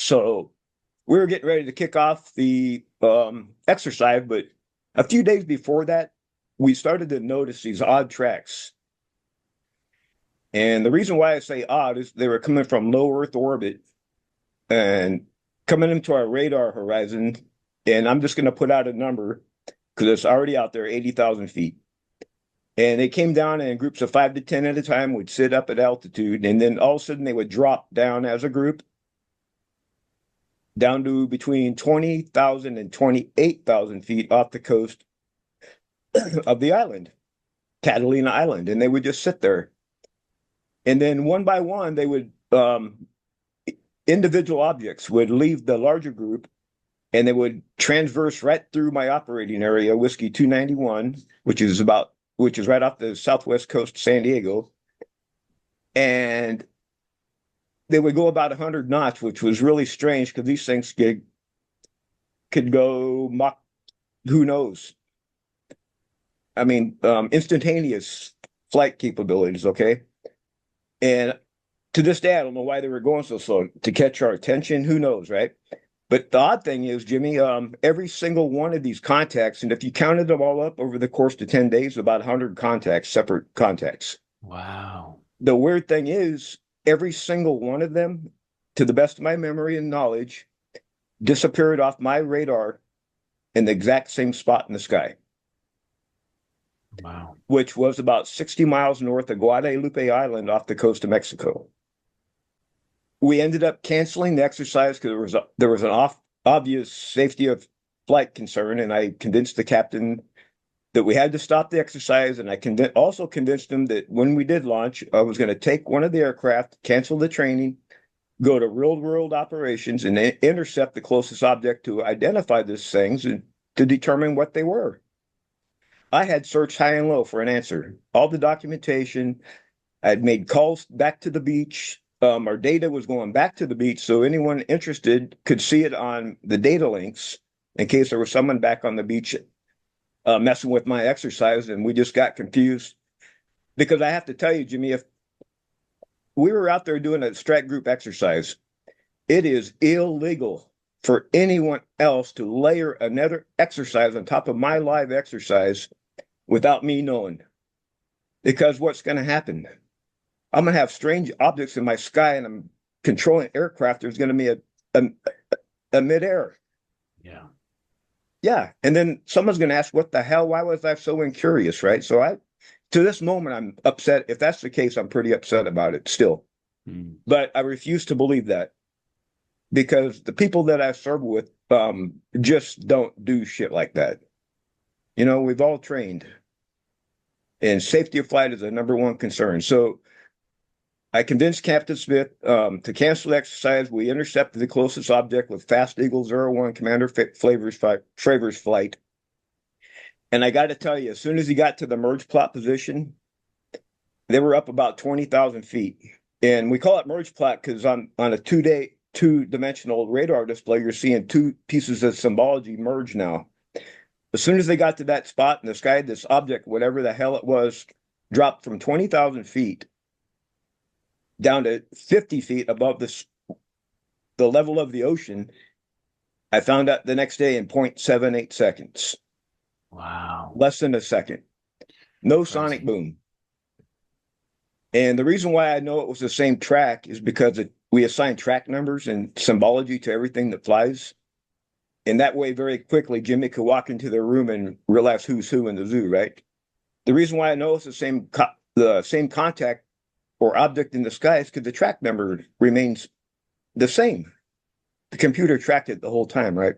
So we were getting ready to kick off the exercise, but a few days before that, we started to notice these odd tracks. And the reason why I say odd is they were coming from low Earth orbit and coming into our radar horizon. And I'm just going to put out a number because it's already out there, 80,000 feet. And they came down in groups of 5 to 10 at a time, would sit up at altitude, and then all of a sudden they would drop down as a group down to between 20,000 and 28,000 feet off the coast of the island, Catalina Island. And they would just sit there. And then one by one, they would, individual objects would leave the larger group and they would transverse right through my operating area, Whiskey 291, which is right off the southwest coast of San Diego. And they would go about 100 knots, which was really strange because these things could go Mach, who knows? I mean, instantaneous flight capabilities, okay? And to this day, I don't know why they were going so slow. To catch our attention, who knows, right? But the odd thing is, Jimmy, every single one of these contacts, and if you counted them all up over the course of 10 days, about 100 contacts, separate contacts. Wow. The weird thing is, every single one of them, to the best of my memory and knowledge, disappeared off my radar in the exact same spot in the sky. Wow. Which was about 60 miles north of Guadalupe Island off the coast of Mexico. We ended up canceling the exercise because there was an obvious safety of flight concern, and I convinced the captain that we had to stop the exercise, and I also convinced him that when we did launch, I was going to take one of the aircraft, cancel the training, go to real-world operations, and intercept the closest object to identify these things and to determine what they were. I had searched high and low for an answer. All the documentation, I had made calls back to the beach. Our data was going back to the beach, so anyone interested could see it on the data links in case there was someone back on the beach messing with my exercise, and we just got confused. Because I have to tell you, Jimmy, if we were out there doing a strike group exercise, it is illegal for anyone else to layer another exercise on top of my live exercise without me knowing. Because what's going to happen? I'm going to have strange objects in my sky and I'm controlling aircraft. There's going to be a midair. Yeah. Yeah. And then someone's going to ask, what the hell? Why was I so incurious? Right. So to this moment, I'm upset. If that's the case, I'm pretty upset about it still. But I refuse to believe that because the people that I serve with just don't do shit like that. You know, we've all trained and safety of flight is the number one concern. So I convinced Captain Smith to cancel the exercise. We intercepted the closest object with Fast Eagle 01 Commander Fravors flight. And I got to tell you, as soon as he got to the merge plot position, they were up about 20,000 feet. And we call it merge plot because on a two-dimensional radar display, you're seeing two pieces of symbology merge now. As soon as they got to that spot in the sky, this object, whatever the hell it was, dropped from 20,000 feet down to 50 feet above the level of the ocean. I found out the next day in 0.78 seconds. Wow. Less than a second. No Crazy. sonic boom. And the reason why I know it was the same track is because we assign track numbers and symbology to everything that flies. And that way, very quickly, Jimmy could walk into the room and realize who's who in the zoo, right? The reason why I know it's the same contact or object in the sky is because the track number remains the same. The computer tracked it the whole time, right?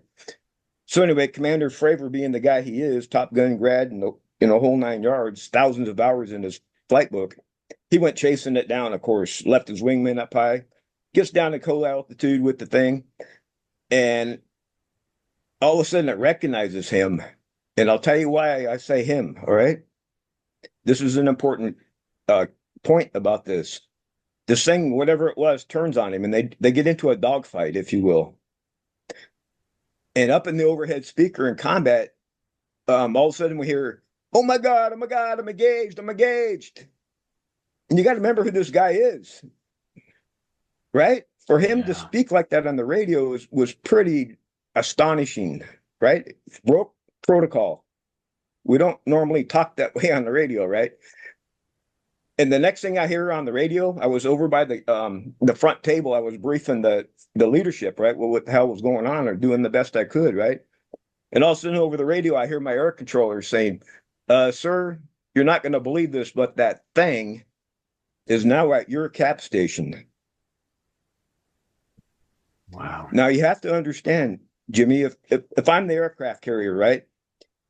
So anyway, Commander Fravor, being the guy he is, Top Gun grad and the whole 9 yards, thousands of hours in his flight book, he went chasing it down, of course, left his wingman up high, gets down to cold altitude with the thing, and all of a sudden it recognizes him. And I'll tell you why I say him, all right? This is an important point about this. This thing, whatever it was, turns on him, and they get into a dogfight, if you will. And up in the overhead speaker in combat, all of a sudden we hear, oh my God, I'm engaged. And you got to remember who this guy is, right? for him to Yeah. speak like that on the radio was pretty astonishing, right? Broke protocol. We don't normally talk that way on the radio, right? And the next thing I hear on the radio, I was over by the front table. I was briefing the leadership, right? Well, what the hell was going on, or doing the best I could, right? And all of a sudden over the radio, I hear my air controller saying, sir, you're not going to believe this, but that thing is now at your cap station. Wow. Now you have to understand, Jimmy, if I'm the aircraft carrier, right,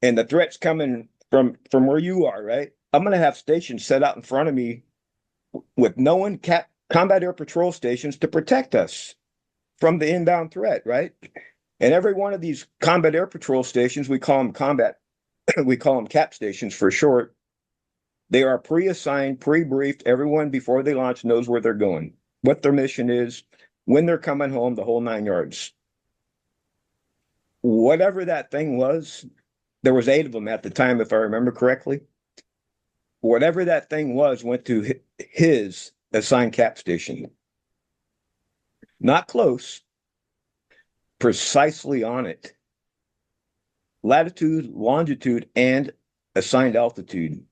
and the threat's coming from where you are, right, I'm going to have stations set out in front of me with known combat air patrol stations to protect us from the inbound threat, right? And every one of these combat air patrol stations, we call them cap stations for short. They are pre-assigned, pre-briefed. Everyone before they launch knows where they're going, what their mission is, when they're coming home, the whole 9 yards. Whatever that thing was, there was 8 of them at the time, if I remember correctly. Whatever that thing was went to his assigned cap station. Not close, precisely on it. Latitude, longitude, and assigned altitude.